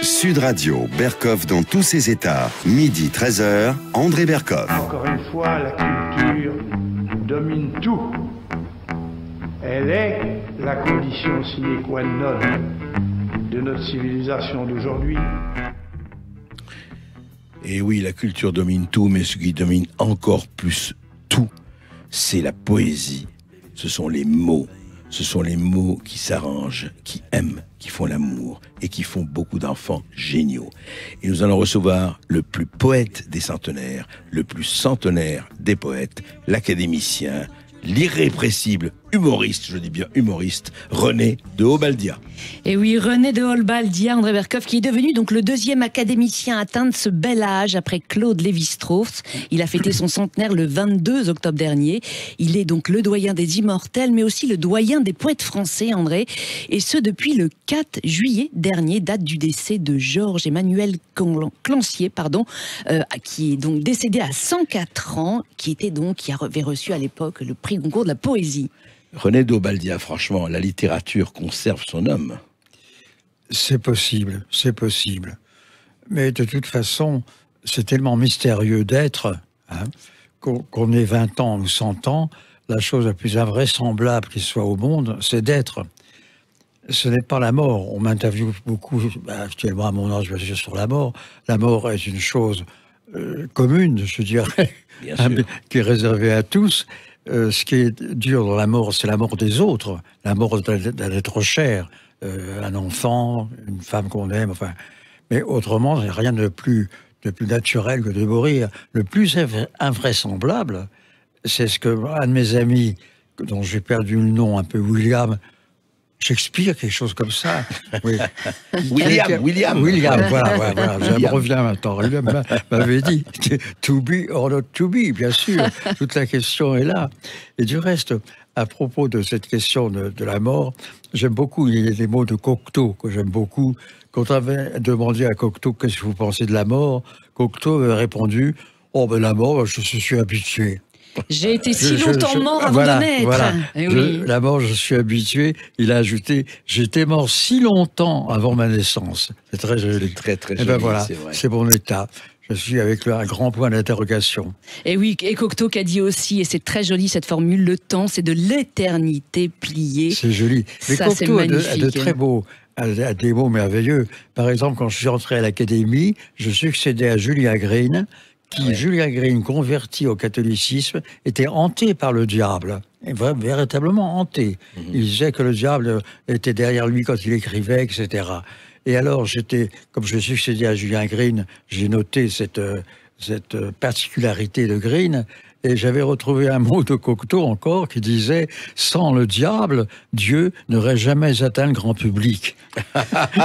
Sud Radio, Berkoff dans tous ses états. Midi 13h, André Berkoff. Encore une fois, la culture domine tout. Elle est la condition sine qua non de notre civilisation d'aujourd'hui. Et oui, la culture domine tout, mais ce qui domine encore plus tout, c'est la poésie. Ce sont les mots. Ce sont les mots qui s'arrangent, qui aiment, qui font l'amour et qui font beaucoup d'enfants géniaux. Et nous allons recevoir le plus poète des centenaires, le plus centenaire des poètes, l'académicien, l'irrépressible humoriste, je dis bien humoriste, René de Obaldia. Et oui, René de Obaldia, André Berkoff, qui est devenu donc le deuxième académicien à atteindre ce bel âge après Claude Lévi-Strauss. Il a fêté son centenaire le 22 octobre dernier. Il est donc le doyen des immortels, mais aussi le doyen des poètes français, André. Et ce, depuis le 4 juillet dernier, date du décès de Georges-Emmanuel Clancier, qui est donc décédé à 104 ans, qui avait reçu à l'époque le prix Goncourt de la poésie. René d'Obaldia, franchement, la littérature conserve son homme. C'est possible. Mais de toute façon, c'est tellement mystérieux d'être, qu'on ait 20 ans ou 100 ans, la chose la plus invraisemblable qui soit au monde, c'est d'être. Ce n'est pas la mort. On m'interviewe beaucoup, actuellement à mon âge, bien sûr, sur la mort. La mort est une chose commune, je dirais, qui est réservée à tous. Ce qui est dur dans la mort, c'est la mort des autres, la mort d'un être cher, un enfant, une femme qu'on aime, enfin. Mais autrement, il n'y a rien de plus naturel que de mourir. Le plus invraisemblable, c'est ce que un de mes amis, dont j'ai perdu le nom, un peu William, Shakespeare, quelque chose comme ça. Oui. William, voilà. Ça me revient maintenant. Il m'avait dit to be or not to be, bien sûr. Toute la question est là. Et du reste, à propos de cette question de la mort, j'aime beaucoup, il y a des mots de Cocteau que j'aime beaucoup. Quand on avait demandé à Cocteau qu'est-ce que vous pensez de la mort, Cocteau avait répondu la mort, je suis habitué. J'ai été si longtemps mort avant de naître. Voilà. Oui. La mort, je suis habitué. Il a ajouté, j'étais mort si longtemps avant ma naissance. C'est très joli. Très, très joli, voilà, c'est vrai. c'est mon état. Je suis avec un grand point d'interrogation. Et oui, et Cocteau qui a dit aussi, et c'est très joli cette formule, le temps, c'est de l'éternité pliée. C'est joli. Mais ça, Cocteau c'est a de très beaux, a des mots merveilleux. Par exemple, quand je suis entré à l'Académie, je succédais à Julien Green, Julien Green, converti au catholicisme, était hanté par le diable. Véritablement hanté. Il disait que le diable était derrière lui quand il écrivait, etc. Et alors, comme je succédais à Julien Green, j'ai noté cette particularité de Green, et j'avais retrouvé un mot de Cocteau encore qui disait « Sans le diable, Dieu n'aurait jamais atteint le grand public ».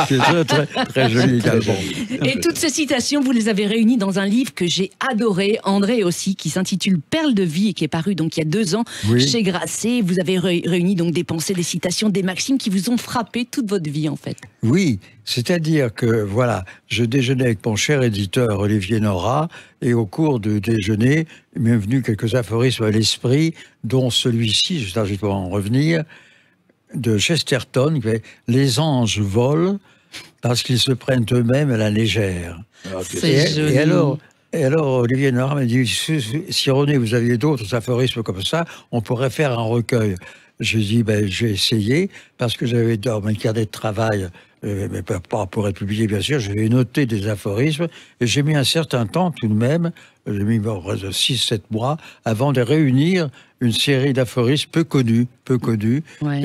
C'est très, très joli également. Et toutes ces citations, vous les avez réunies dans un livre que j'ai adoré, André aussi, qui s'intitule Perles de vie et qui est paru donc il y a 2 ans chez Grasset. Vous avez réuni donc des pensées, des citations, des maximes qui vous ont frappé toute votre vie en fait. Oui, c'est-à-dire que voilà, je déjeunais avec mon cher éditeur Olivier Nora et au cours du déjeuner, il m'est venu quelques aphorismes à l'esprit, dont celui-ci, je dois en revenir, de Chesterton, qui est « Les anges volent parce qu'ils se prennent eux-mêmes à la légère ». C'est joli. Et alors, Olivier Nora m'a dit, si René, vous aviez d'autres aphorismes comme ça, on pourrait faire un recueil. J'ai dit, je vais essayer, parce que j'avais dans mon carnet de travail, mais pas pour être publié, bien sûr, j'avais noté des aphorismes, et j'ai mis un certain temps tout de même, j'ai mis 6-7 mois, avant de réunir une série d'aphorismes peu connus,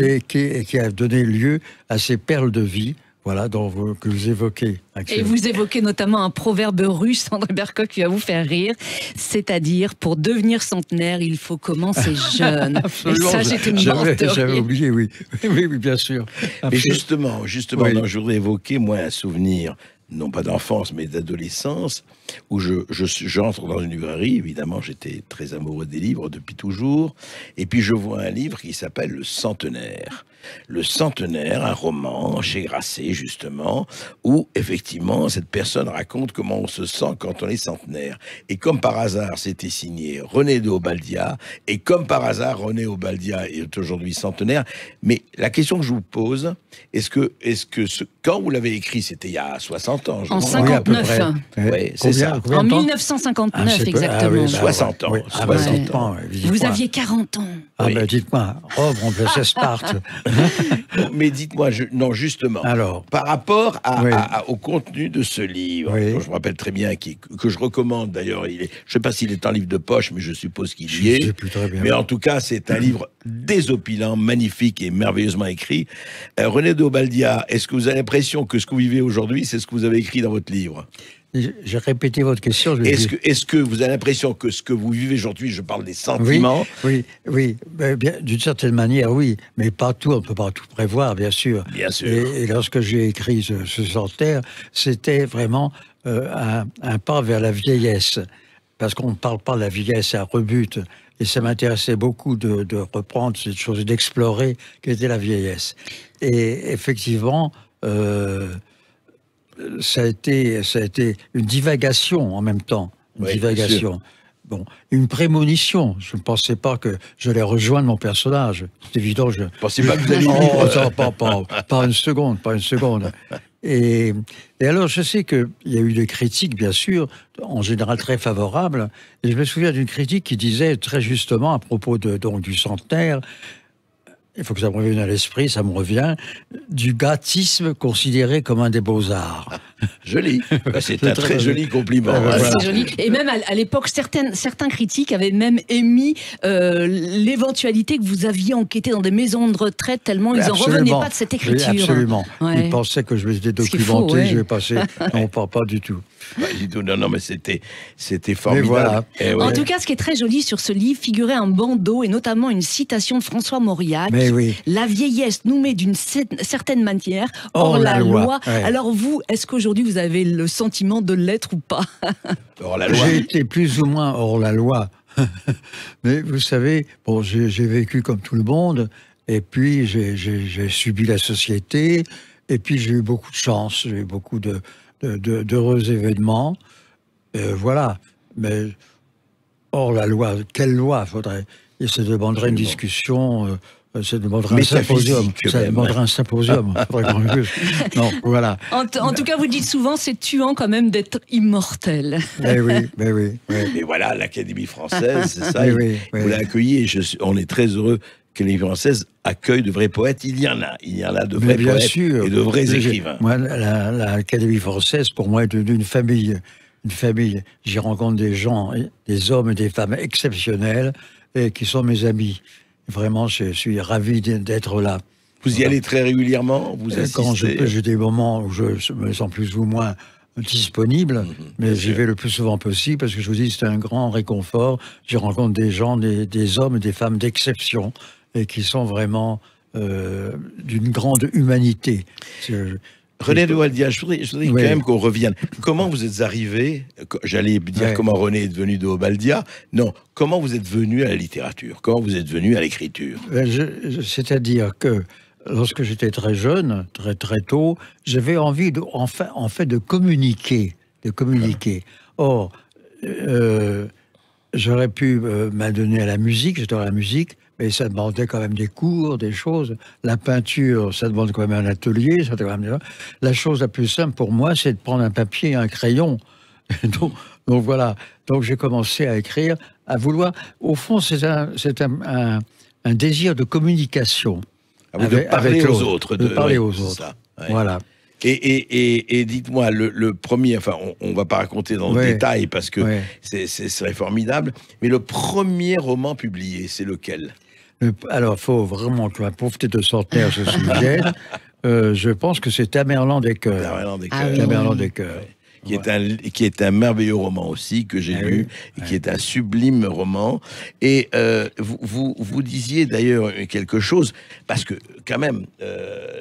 et qui a donné lieu à ces perles de vie. Voilà, que vous évoquez. Et vous évoquez notamment un proverbe russe, André Berkoff, qui va vous faire rire, c'est-à-dire, pour devenir centenaire, il faut commencer jeune. Et ça, j'étais morte de rire. J'avais oublié, oui. Oui, bien sûr. Mais justement, je voudrais évoquer, moi, un souvenir, non pas d'enfance, mais d'adolescence, où j'entre dans une librairie, évidemment, j'étais très amoureux des livres depuis toujours, et puis je vois un livre qui s'appelle Le Centenaire. Le Centenaire, un roman chez Grasset, justement, où, effectivement, cette personne raconte comment on se sent quand on est centenaire. Et comme par hasard, c'était signé René de Obaldia, et comme par hasard, René Obaldia est aujourd'hui centenaire. Mais la question que je vous pose, est-ce que Quand vous l'avez écrit, c'était il y a 60 ans. En Oui, à peu 59. près. Oui, c'est ça. Combien En de temps 1959, c'est peu- exactement. oui, 60 ans. Oui. 60 ans. Vous aviez 40 ans. Ah Oui. ben dites-moi, Rome remplaçait Sparte. Mais dites-moi, non, justement, Alors, par rapport Oui. au contenu de ce livre, Oui. dont je me rappelle très bien, que je recommande d'ailleurs, je ne sais pas s'il est en livre de poche, mais je suppose qu'il je y sais est. plus très bien. Mais en tout cas, c'est un livre désopilant, magnifique et merveilleusement écrit. René de Obaldia, est-ce que vous avez l'impression que ce que vous vivez aujourd'hui, c'est ce que vous avez écrit dans votre livre? J'ai répété votre question. je l'ai Est-ce dit. que vous avez l'impression que ce que vous vivez aujourd'hui, je parle des sentiments, Oui. D'une certaine manière, oui. Mais pas tout, on ne peut pas tout prévoir, bien sûr. bien sûr. Et lorsque j'ai écrit ce centenaire, c'était vraiment un pas vers la vieillesse. Parce qu'on ne parle pas de la vieillesse à rebut. Et ça m'intéressait beaucoup de reprendre cette chose, d'explorer qu'était la vieillesse. Et effectivement, ça a été une divagation en même temps. Une Oui, divagation. Bon, une prémonition. Je ne pensais pas que j'allais rejoindre mon personnage. C'est évident. Je Pensez pas que vous allez Oh, vivre. ça, pas une seconde, pas une seconde. Et alors, je sais qu'il y a eu des critiques, bien sûr, en général très favorables. Et je me souviens d'une critique qui disait très justement, à propos donc, du centenaire, il faut que ça me revienne à l'esprit, ça me revient, du gâtisme considéré comme un des beaux-arts. Joli. C'est un très joli compliment. Ah, voilà. C'est joli. Et même à l'époque, certains critiques avaient même émis l'éventualité que vous aviez enquêté dans des maisons de retraite tellement ils n'en revenaient pas de cette écriture. Oui, absolument. Ouais. Ils pensaient que je m'étais Ce qui est faux, documenté, ouais. je vais passer. Non, pas du tout. Pas du tout. Non, mais c'était Mais formidable. voilà. Eh ouais. En tout cas, ce qui est très joli sur ce livre, figurait un bandeau et notamment une citation de François Mauriac. Mais oui. La vieillesse nous met d'une certaine manière Hors hors la la loi. loi. Ouais. Alors vous, est-ce qu'aujourd'hui vous avez le sentiment de l'être ou pas? Or, la loi. J'ai été plus ou moins hors la loi. Mais vous savez, bon, j'ai vécu comme tout le monde, et puis j'ai subi la société, et puis j'ai eu beaucoup de chance, j'ai eu beaucoup d'heureux événements. Voilà. Mais hors la loi, quelle loi faudrait? Et ça demanderait une Absolument. discussion. Ça demanderait un Métaphysique, symposium. quand Ça même. demanderait un symposium. Faudrait qu'on le- Non, voilà. En tout cas, vous dites souvent, c'est tuant quand même d'être immortel. Mais oui, mais oui. oui. Mais voilà, l'Académie française, c'est ça. Oui, il- oui, vous oui. l'avez accueilli et on est très heureux que l'Académie française accueille de vrais poètes. Il y en a de Mais vrais bien poètes sûr. et de vrais J'ai- écrivains. Moi, l'Académie française, pour moi, est une famille. Une famille. J'y rencontre des gens, des hommes et des femmes exceptionnels et qui sont mes amis. Vraiment, je suis ravi d'être là. Vous y allez très régulièrement, vous Quand je assistez. peux, j'ai des moments où je me sens plus ou moins disponible, mais j'y vais le plus souvent possible parce que je vous dis, c'est un grand réconfort. J'y rencontre des gens, des hommes et des femmes d'exception et qui sont vraiment d'une grande humanité. René de Waldia, je voudrais Oui. quand même qu'on revienne. Comment vous êtes arrivé, j'allais dire Ouais. comment René est devenu de Obaldia, non, comment vous êtes venu à la littérature, comment vous êtes venu à l'écriture? C'est-à-dire que lorsque j'étais très jeune, très tôt, j'avais envie en fait de communiquer. Or, j'aurais pu m'adonner à la musique, j'adore la musique, mais ça demandait quand même des cours, des choses. La peinture, ça demande quand même un atelier. La chose la plus simple pour moi, c'est de prendre un papier et un crayon. donc voilà. Donc j'ai commencé à écrire, à vouloir. Au fond, c'est un désir de communication. Ah, de parler aux autres. De parler aux c'est autres. ça, ouais. Voilà. Et dites-moi, le premier, enfin, on va pas raconter dans le Ouais. détail parce que Ouais. ce serait formidable, mais le premier roman publié, c'est lequel? Alors, il faut vraiment que la pauvreté de centenaire se souvienne. Je pense que c'est Tamerlan des Cœurs. Tamerlan des Ah Cœurs. oui. Tamerlan des Cœurs. Qui est un merveilleux roman aussi que j'ai Ah lu oui. et qui est un sublime roman. Et vous disiez d'ailleurs quelque chose parce que quand même,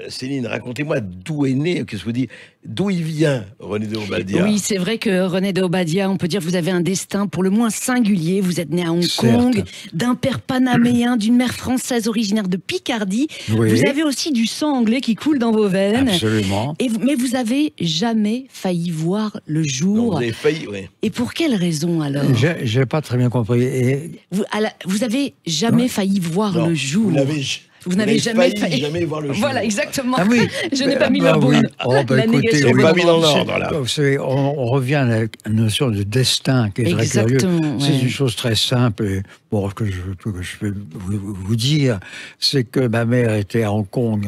Céline, racontez-moi d'où est né, qu'est-ce que vous dites, d'où il vient René de Obaldia. Oui, c'est vrai que René de Obadia, on peut dire que vous avez un destin pour le moins singulier. Vous êtes né à Hong Kong, Certes. d'un père panaméen, d'une mère française originaire de Picardie. Oui. Vous avez aussi du sang anglais qui coule dans vos veines. Absolument. Mais vous avez jamais failli voir le Donc, jour. vous avez failli, oui. Et pour quelle raison alors? J'ai pas très bien compris. Et Vous avez jamais failli voir Non, le jour. Vous l'avez Vous n'avez jamais voir le jour. Voilà, exactement. Ah oui. Je n'ai pas mis Bah le bon. oui. Oh, bah, La écoutez, négation. J'ai pas mis dans l'ordre, là. Vous savez, on revient à la notion de destin qui est très curieuse. Exactement. C'est ouais. une chose très simple. Et, bon, que je peux vous dire, c'est que ma mère était à Hong Kong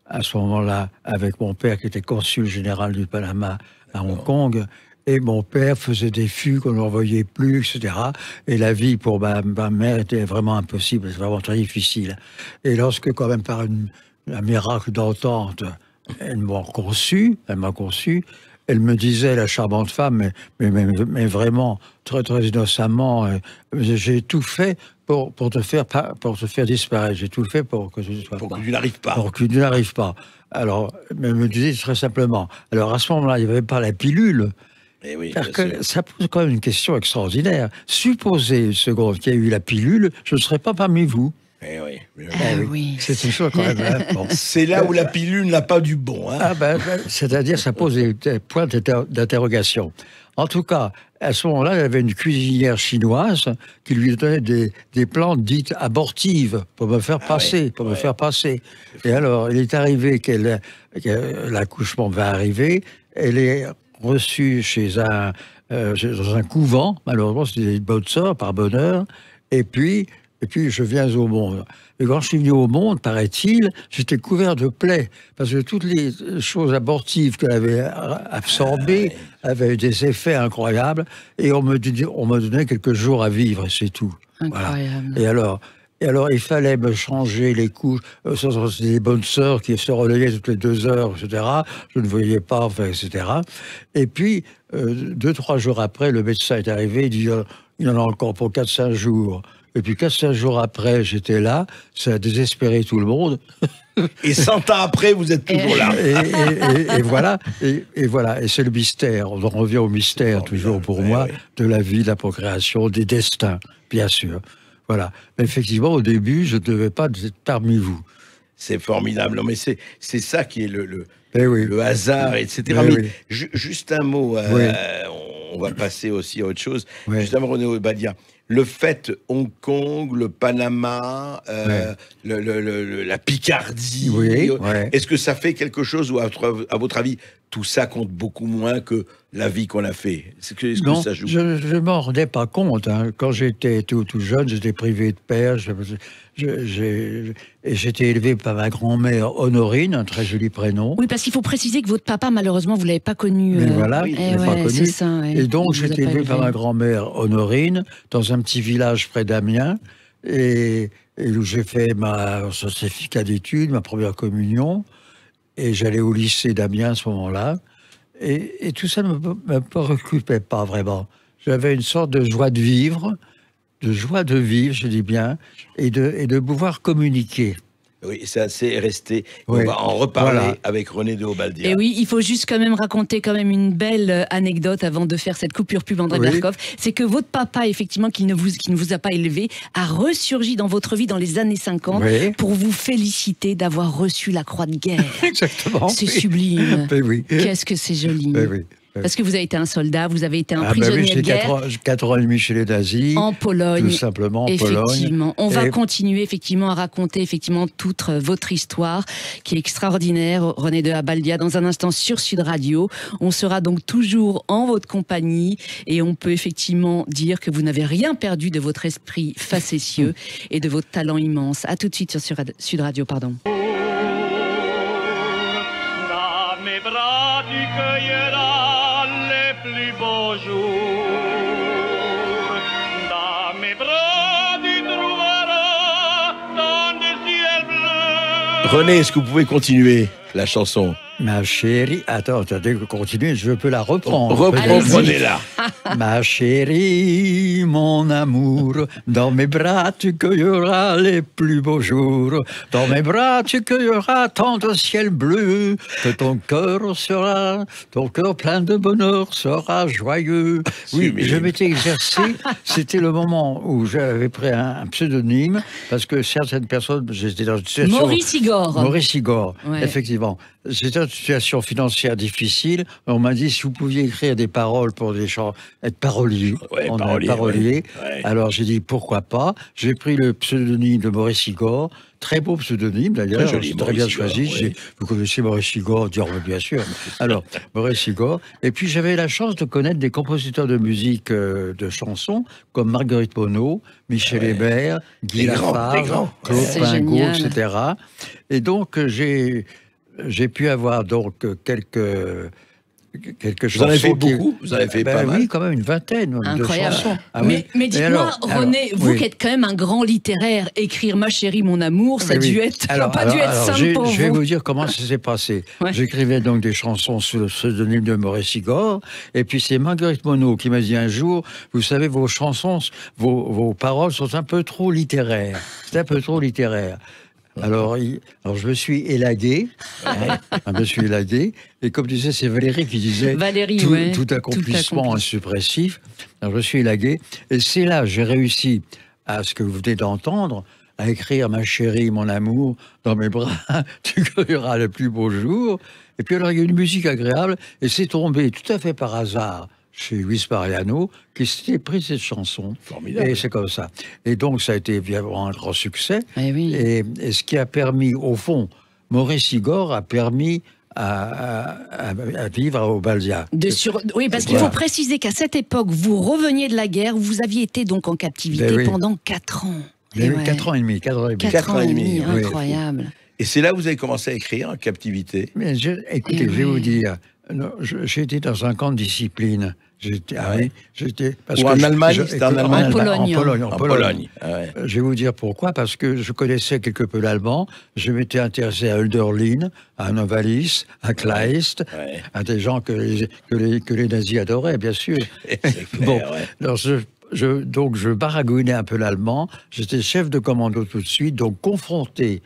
à ce moment-là avec mon père qui était consul général du Panama à Hong Kong. Et mon père faisait des fugues qu'on ne revoyait plus, etc. Et la vie pour ma mère était vraiment impossible, c'est vraiment très difficile. Et lorsque, quand même, par un miracle d'entente, elle m'a conçu, elle me disait, la charmante femme, mais vraiment, très, très innocemment, j'ai tout fait pour te faire disparaître. J'ai tout fait pour que tu sois Pour que tu n'arrives pas. pour que tu n'arrives pas. Alors, elle me disait très simplement. Alors, à ce moment-là, il n'y avait pas la pilule. Eh oui, Parce bien que sûr. ça pose quand même une question extraordinaire. Supposez une seconde qu'il y a eu la pilule, je ne serais pas parmi vous. Eh oui. Ah oui. C'est une chose quand même. Hein, bon. C'est là où la pilule n'a pas du bon. Hein. Ah c'est-à-dire, ça pose des points d'interrogation. En tout cas, à ce moment-là, il y avait une cuisinière chinoise qui lui donnait des plantes dites abortives pour me faire passer, me faire passer. Et alors, il est arrivé que l'accouchement va arriver. Elle est reçue dans un couvent. Malheureusement, c'était une bonne sœur, par bonheur. Et puis, je viens au monde. Et quand je suis venu au monde, paraît-il, j'étais couvert de plaies. Parce que toutes les choses abortives qu'elle avait absorbées avaient des effets incroyables. Et on me donnait quelques jours à vivre, et c'est tout. Incroyable. Voilà. Et alors, il fallait me changer les couches. C'était des bonnes sœurs qui se relayaient toutes les 2 heures, etc. Je ne voyais pas, enfin, etc. Et puis, 2-3 jours après, le médecin est arrivé, il dit il y en a encore pour 4-5 jours. Et puis 4-5 jours après, j'étais là, ça a désespéré tout le monde. Et 100 ans après, vous êtes toujours là. Et voilà, et c'est le mystère. On en revient au mystère, toujours pour moi, de la vie, de la procréation, des destins, bien sûr. Voilà. Mais effectivement, au début, je ne devais pas être parmi vous. C'est formidable. Non, mais c'est ça qui est le Oui. le hasard, etc. Oui, Mais oui. Juste un mot, Oui. on va passer aussi à autre chose. Oui. Juste un mot, René Obadia. Le fait Hong Kong, le Panama, la Picardie, Oui, est-ce que ça fait quelque chose ou à votre avis, tout ça compte beaucoup moins que la vie qu'on a fait? Est-ce que ça joue? Je ne m'en rendais pas compte. Hein. Quand j'étais tout jeune, j'étais privé de père. Et j'étais élevé par ma grand-mère Honorine, un très joli prénom. Oui, parce qu'il faut préciser que votre papa, malheureusement, vous ne l'avez pas connu. Mais voilà, je je l'ai pas connu. c'est ça. Ouais. Et donc, Il vous a j'étais pas élevé par élevé. ma grand-mère Honorine, dans un petit village près d'Amiens, et où j'ai fait ma certificat d'études, ma première communion, et j'allais au lycée d'Amiens à ce moment-là. Et tout ça ne me préoccupait pas vraiment. J'avais une sorte de joie de vivre, je dis bien, et de pouvoir communiquer. Oui, ça c'est resté. Oui. On va en reparler Voilà. avec René de Obaldia. Et oui, il faut juste quand même raconter quand même une belle anecdote avant de faire cette coupure pub André Oui. Berkoff. C'est que votre papa, effectivement, qui ne vous a pas élevé, a ressurgi dans votre vie dans les années 50 Oui. pour vous féliciter d'avoir reçu la croix de guerre. Exactement. C'est oui. sublime. Ben oui. Qu'est-ce que c'est joli. Ben oui. Parce que vous avez été un soldat, vous avez été un Ah ben prisonnier oui, de j'ai guerre 4 ans et demi chez les nazis. en Pologne. Tout simplement en Effectivement, Pologne. on va Et- continuer effectivement à raconter effectivement toute votre histoire qui est extraordinaire, René de Abaldia, dans un instant sur Sud Radio. On sera donc toujours en votre compagnie et on peut effectivement dire que vous n'avez rien perdu de votre esprit facétieux et de votre talent immense. À tout de suite sur Sud Radio, pardon. Dans mes bras tu cueilleras les plus beaux jours. Dans mes bras tu trouveras dans des ciels bleus. René, est-ce que vous pouvez continuer la chanson? Ma chérie, attends, continue, je peux la reprendre. Reprenez-la. Ma chérie, mon amour, dans mes bras tu cueilleras les plus beaux jours. Dans mes bras tu cueilleras tant de ciel bleu que ton cœur plein de bonheur sera joyeux. Oui, Sublime. je m'étais exercé. C'était le moment où j'avais pris un pseudonyme parce que certaines personnes, j'étais dans une situation. Maurice Igor. Maurice Igor, Ouais. effectivement. effectivement. C'était une situation financière difficile. On m'a dit si vous pouviez écrire des paroles pour des chants, être parolier. Ouais, On parolier, est parolier. ouais. Alors j'ai dit pourquoi pas. J'ai pris le pseudonyme de Maurice Igor. Très beau pseudonyme d'ailleurs, Très joli, très bien Maurice Igor, choisi. oui. Vous connaissez Maurice Igor, bien sûr. Alors, Maurice Igor. Et puis j'avais la chance de connaître des compositeurs de musique de chansons comme Marguerite Monod, Michel Hébert, Guy Des grands, des Lafarge, grands. Claude C'est Pingot, génial. etc. Et donc j'ai pu avoir donc quelques Vous en avez fait chansons qui- beaucoup? Vous en avez fait Ben pas mal? Oui, quand même une vingtaine de Incroyable. chansons. Ah mais oui. mais Et dites-moi, alors- René, alors, vous oui. qui êtes quand même un grand littéraire, écrire Ma chérie, mon amour, ça a Oui, dû oui. être, pas dû être simple je, pour je vais vous. vous dire comment ça s'est passé. Ouais. J'écrivais donc des chansons sous le pseudonyme de Maurice Igor, et puis c'est Marguerite Monod qui m'a dit un jour, vous savez, vos chansons, vos paroles sont un peu trop littéraires. C'est un peu trop littéraire. Alors je me suis élagué, je me suis élagué, et comme disait, c'est Valérie qui disait Valérie, tout, ouais. tout accomplissement Tout est suppressif. Alors je me suis élagué, et c'est là j'ai réussi à ce que vous venez d'entendre, à écrire Ma chérie, mon amour, dans mes bras, tu cueilleras le plus beau jour. Et puis alors il y a une musique agréable, et c'est tombé tout à fait par hasard chez Luis Mariano, qui s'était pris cette chanson. Formidable. Et c'est comme ça. Et donc ça a été évidemment un grand succès. Eh oui. Et ce qui a permis, au fond, Maurice Igor a permis à vivre à Obaldia. Oui, parce qu'il Voilà. faut préciser qu'à cette époque, vous reveniez de la guerre, vous aviez été donc en captivité Ben oui. pendant 4 ans. Il y a eu Ouais. 4 ans et demi. 4 ans et demi. 4 ans et demi, oui. incroyable. Et c'est là que vous avez commencé à écrire, en captivité. Mais écoutez, Eh je vais oui. vous dire, j'ai été dans un camp de discipline. Parce Ou que en Allemagne, c'était en Allemagne. En Pologne. Pologne. En Pologne. Ah ouais. Je vais vous dire pourquoi, parce que je connaissais quelque peu l'allemand, je m'étais intéressé à Hölderlin, à Novalis, à Kleist, Ouais. à des gens que les nazis adoraient, bien sûr. C'est clair, Bon, ouais. alors donc je baragouinais un peu l'allemand, j'étais chef de commando tout de suite, donc confronté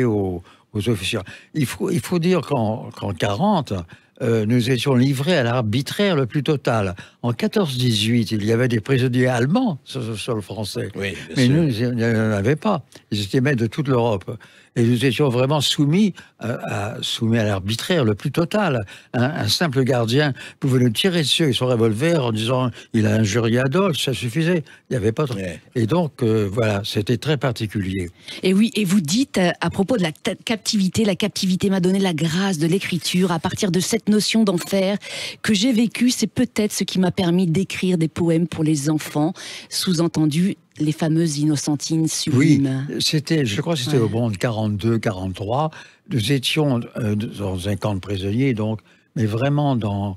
aux officiers. Il faut dire qu'en 40, nous étions livrés à l'arbitraire le plus total. En 14-18, il y avait des prisonniers allemands sur le sol français. Oui, bien Mais sûr. nous, il n'y en avait pas. Ils étaient maîtres de toute l'Europe. Et nous étions vraiment soumis à l'arbitraire le plus total. Un simple gardien pouvait nous tirer dessus avec son revolver en disant « il a injurié Adolphe », ça suffisait. Il n'y avait pas de... Ouais. Et donc, voilà, c'était très particulier. Et oui, et vous dites à propos de la captivité m'a donné la grâce de l'écriture. À partir de cette notion d'enfer que j'ai vécue, c'est peut-être ce qui m'a permis d'écrire des poèmes pour les enfants, sous-entendu les fameuses innocentines Oui, sublimes. je crois que c'était Ouais. au moment de 42-43. Nous étions dans un camp de prisonniers, donc, mais vraiment dans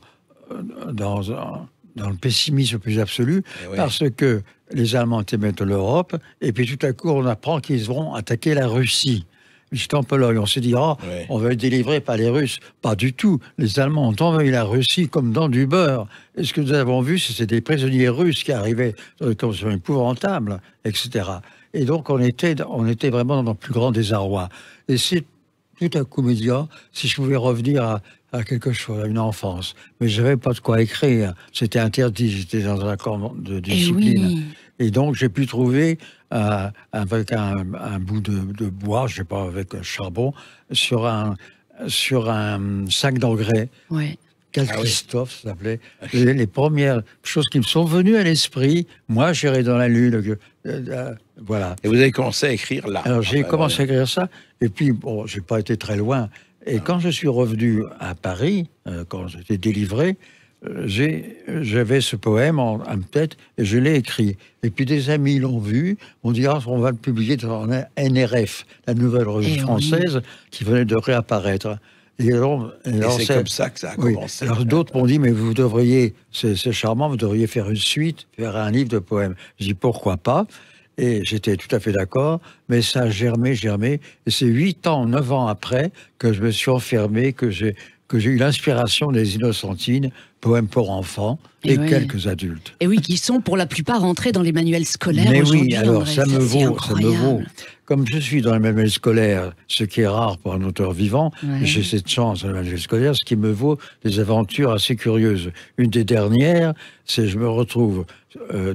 le pessimisme le plus absolu, Eh ouais. parce que les Allemands étaient maîtres de l'Europe, et puis tout à coup, on apprend qu'ils vont attaquer la Russie. J'étais en Pologne, on s'est dit, Ouais. on va être délivré par les Russes. Pas du tout. Les Allemands ont envahi la Russie comme dans du beurre. Et ce que nous avons vu, c'était des prisonniers russes qui arrivaient dans des conditions épouvantables, etc. Et donc, on était vraiment dans le plus grand désarroi. Et c'est tout à coup me dire, si je pouvais revenir à quelque chose, à une enfance. Mais je n'avais pas de quoi écrire. C'était interdit. J'étais dans un camp de Et discipline. oui. Et donc, j'ai pu trouver, avec un bout de bois, je ne sais pas, avec un charbon, sur un sac d'engrais, Ouais. Cal Ah oui. Christophe, ça s'appelait, les premières choses qui me sont venues à l'esprit. Moi, j'irai dans la lune. Voilà. Et vous avez commencé à écrire là. Alors, j'ai Enfin, commencé à voilà. écrire ça, et puis, bon, j'ai pas été très loin. Et quand je suis revenu à Paris, quand j'étais délivré, j'avais ce poème en tête et je l'ai écrit. Et puis des amis l'ont vu, on dit on va le publier dans NRF, la nouvelle revue Eh oui. française qui venait de réapparaître. Et Et c'est comme ça que ça a oui. commencé. Alors d'autres m'ont dit mais vous devriez, c'est charmant, vous devriez faire une suite, faire un livre de poèmes. Je dis pourquoi pas. Et j'étais tout à fait d'accord, mais ça a germé, et c'est 8 ans, 9 ans après que je me suis enfermé, que j'ai eu l'inspiration des Innocentines, poèmes pour enfants, et ouais. quelques adultes. Et oui, qui sont pour la plupart entrés dans les manuels scolaires Mais aujourd'hui. oui, alors André. ça me c'est vaut. incroyable. Comme je suis dans les manuels scolaires, ce qui est rare pour un auteur vivant, Ouais. j'ai cette chance dans les manuels scolaires, ce qui me vaut des aventures assez curieuses. Une des dernières, c'est je me retrouve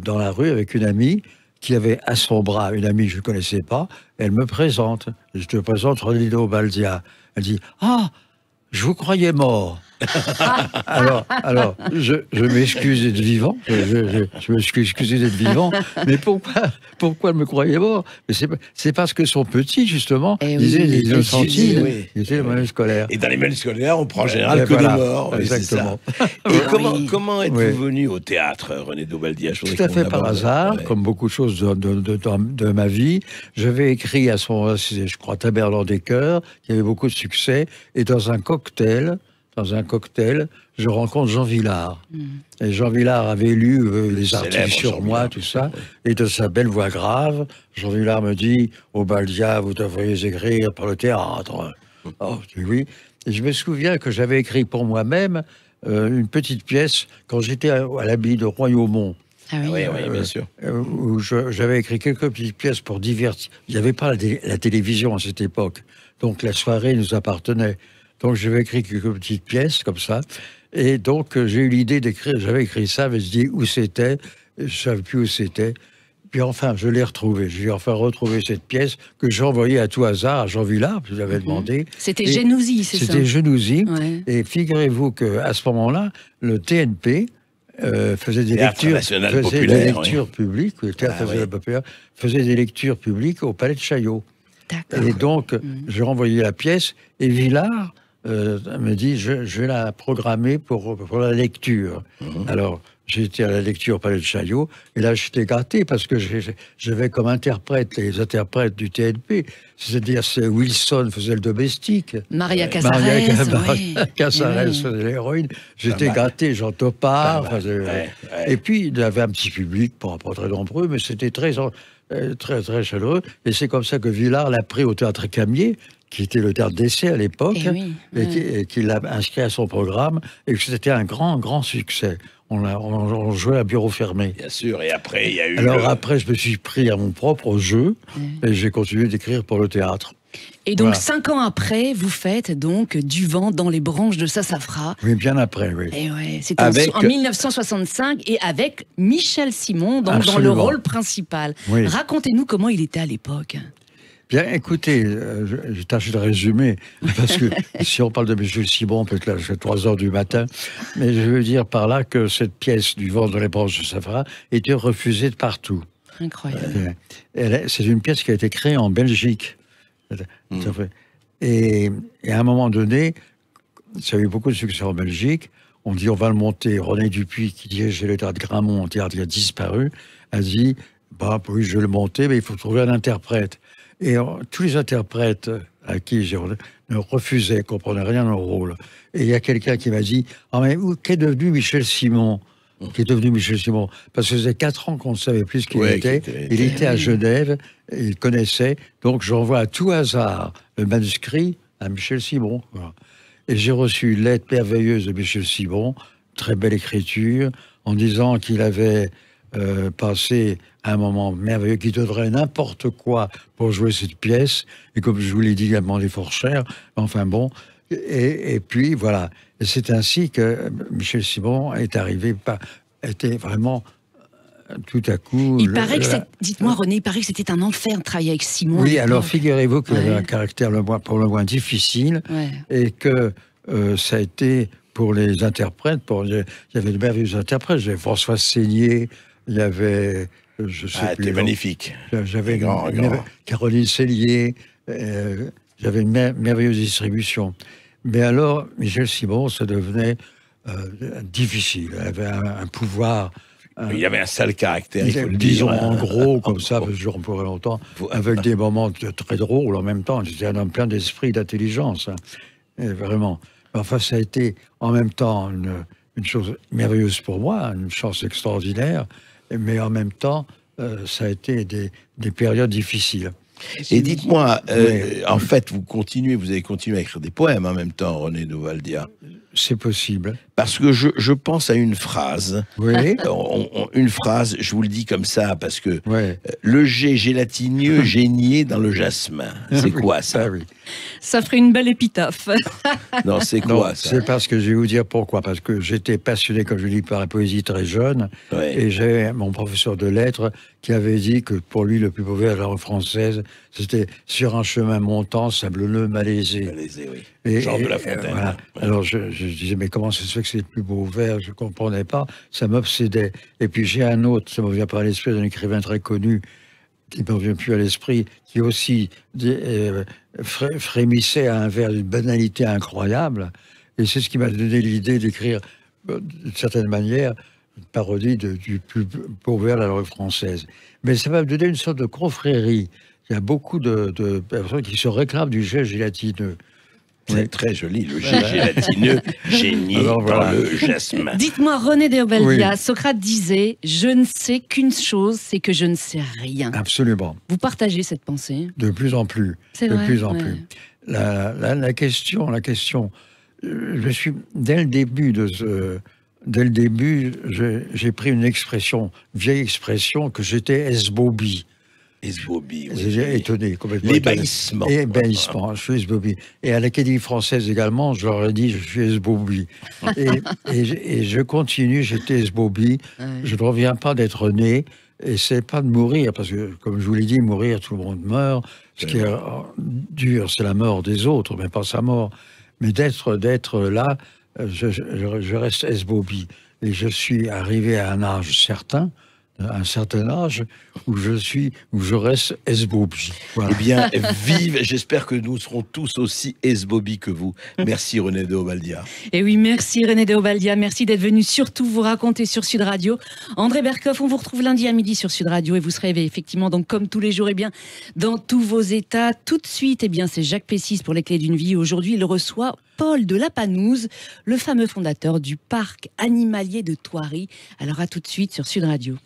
dans la rue avec une amie qui avait à son bras une amie que je ne connaissais pas. Elle me présente. Je te présente René Baldia. Elle dit « Ah, je vous croyais mort ». alors, je m'excuse d'être vivant. Je me suis excusé d'être vivant. Mais pourquoi elle me croyait mort? Mais c'est parce que son petit, justement, disait des innocentiles. Il était dans les manuels scolaires. Et dans les manuels scolaires, on prend en général que des morts. Exactement. Et comment êtes-vous venu au théâtre, René Baldia? Tout à fait par hasard, comme beaucoup de choses de ma vie. J'avais écrit à ce moment-là, je crois, Tabernan des Chœurs, qui avait beaucoup de succès, et dans un cocktail, je rencontre Jean Vilar. Et Jean Vilar avait lu les articles sur moi, tout ça, et de sa belle voix grave, Jean Vilar me dit « Au Baldia, vous devriez écrire pour le théâtre. » Oh, oui. Et je me souviens que j'avais écrit pour moi-même une petite pièce quand j'étais à l'abbaye de Royaumont. Ah oui, bien sûr. Où j'avais écrit quelques petites pièces pour divertir. Il n'y avait pas la télévision à cette époque, donc la soirée nous appartenait. Donc j'avais écrit quelques petites pièces comme ça, et donc j'ai eu l'idée d'écrire, j'avais écrit ça, mais je dis où c'était, je ne savais plus où c'était, puis enfin je l'ai retrouvé, j'ai enfin retrouvé cette pièce que j'ai envoyée à tout hasard à Jean Vilar, je lui avais demandé. C'était Genouzy, c'est ça? C'était Genouzy, et figurez-vous qu'à ce moment-là, le TNP faisait des lectures publiques, le Théâtre National Populaire faisait des lectures publiques au Palais de Chaillot. Et donc, j'ai renvoyé la pièce, et Vilar me dit, je vais la programmer pour la lecture. Alors, j'ai été à la lecture au Palais de Chaillot, et là, j'étais gâté, parce que j'avais comme interprète les interprètes du TNP, c'est-à-dire Wilson faisait le domestique. Maria Casares. Casares faisait l'héroïne. J'étais gâté, Jean Topard. Et puis, il y avait un petit public, pas très nombreux, mais c'était très chaleureux. Et c'est comme ça que Vilar l'a pris au Théâtre Camier, qui était le théâtre d'essai à l'époque, et qui l'a inscrit à son programme, et que c'était un grand succès. On jouait à bureau fermé. Bien sûr, et après, il y a eu... Alors après, je me suis pris à mon propre jeu, et j'ai continué d'écrire pour le théâtre. Et donc, 5 ans après, vous faites donc Du vent dans les branches de Sassafras. Oui, bien après, oui. Et c'était en 1965, et avec Michel Simon dans le rôle principal. Oui. Racontez-nous comment il était à l'époque. Bien, écoutez, j'ai tâché de résumer, parce que si on parle de Michel Simon, peut-être là, c'est 3 heures du matin, mais je veux dire par là que cette pièce Du vent dans les branches de Sassafras était refusée de partout. Incroyable. C'est une pièce qui a été créée en Belgique. Et à un moment donné, ça a eu beaucoup de succès en Belgique, on dit on va le monter. René Dupuis, qui dirigeait le théâtre Grammont, un théâtre qui a disparu, a dit, oui, je vais le monter, mais il faut trouver un interprète. Et tous les interprètes à qui j'ai refusaient, ne comprenaient rien au rôle. Et il y a quelqu'un qui m'a dit, mais qu'est devenu Michel Simon? Qui est devenu Michel Simon? Parce que ça faisait 4 ans qu'on ne savait plus ce qu'il était. Il était à Genève, et il connaissait. Donc j'envoie à tout hasard le manuscrit à Michel Simon. Voilà. Et j'ai reçu une lettre merveilleuse de Michel Simon, très belle écriture, en disant qu'il avait passé un moment merveilleux, qui donnerait n'importe quoi pour jouer cette pièce, et comme je vous l'ai dit, il a demandé fort cher, enfin bon, et puis voilà. Et c'est ainsi que Michel Simon est arrivé, était vraiment tout à coup... Il paraît que dites-moi René, il paraît que c'était un enfer de travailler avec Simon. Oui, alors figurez-vous qu'il avait un caractère pour le moins difficile, et que ça a été pour les interprètes, il y avait de merveilleux interprètes, j'avais François Seigné, il y avait, je sais plus... magnifique. J'avais Caroline Cellier, j'avais une merveilleuse distribution. Mais alors, Michel Simon, ça devenait difficile. Il avait un pouvoir... Il y avait un sale caractère, il faut le disons dire. En gros, comme ça, parce que j'en pourrais longtemps, avec des moments très drôles en même temps. J'étais un homme plein d'esprit, d'intelligence. Vraiment. Enfin, ça a été en même temps une chose merveilleuse pour moi, une chance extraordinaire, mais en même temps, ça a été des périodes difficiles. Et dites-moi, en fait, vous avez continué à écrire des poèmes en même temps, René Baldia. C'est possible. Parce que je pense à une phrase. Oui. Une phrase, je vous le dis comme ça, parce que Ouais. le jet gélatineux génier dans le jasmin. C'est quoi ça? Ah oui. Ça ferait une belle épitaphe. Non, c'est Non, quoi ça? c'est parce que je vais vous dire pourquoi. Parce que j'étais passionné, comme je dis, par la poésie très jeune. Ouais. Et j'ai mon professeur de lettres qui avait dit que pour lui, le plus beau vers de la langue française, c'était sur un chemin montant, sablonneux, malaisé. Malaisé, oui. Jean de La Fontaine. Voilà. Ouais. Alors je disais, mais comment ça se fait que c'est le plus beau vers? Je ne comprenais pas. Ça m'obsédait. Et puis j'ai un autre, ça me vient pas à l'esprit, d'un écrivain très connu, qui ne me vient plus à l'esprit, qui aussi frémissait à un vers d'une banalité incroyable. Et c'est ce qui m'a donné l'idée d'écrire, d'une certaine manière, une parodie du plus beau vers de la langue française. Mais ça m'a donné une sorte de confrérie. Il y a beaucoup de personnes qui se réclament du jet gélatineux. C'est très joli, le jet gélatineux génier Alors, dans voilà. le jasmin. Dites-moi, René de Obeldia, Oui. Socrate disait « Je ne sais qu'une chose, c'est que je ne sais rien Absolument. ». Vous partagez cette pensée? De plus en plus. C'est De vrai, plus en ouais. plus. La question, je suis, dès le début, j'ai pris une expression, vieille expression, que j'étais esbobie. Esbobie, oui. J'ai étonné, complètement. L'ébahissement. Ébahissement, je suis esbobie. Et à l'Académie française également, je leur ai dit, je suis esbobie. et je continue, j'étais esbobie. Ouais. Je ne reviens pas d'être né. Et c'est pas de mourir, parce que, comme je vous l'ai dit, mourir, tout le monde meurt. Ce qui est dur, c'est la mort des autres, mais pas sa mort. Mais d'être là, je reste esbobie. Et je suis arrivé à un âge certain, un certain âge, où je reste esbobie. Voilà. Eh bien, vive, j'espère que nous serons tous aussi esbobis que vous. Merci René de Obeldia. Et oui, merci René de Obeldia, merci d'être venu surtout vous raconter sur Sud Radio. André Berkoff, on vous retrouve lundi à midi sur Sud Radio et vous serez effectivement, donc comme tous les jours, dans tous vos états. Tout de suite, c'est Jacques Pessis pour les clés d'une vie. Aujourd'hui, il reçoit Paul de Lapanouse, le fameux fondateur du parc animalier de Thoiry. Alors à tout de suite sur Sud Radio.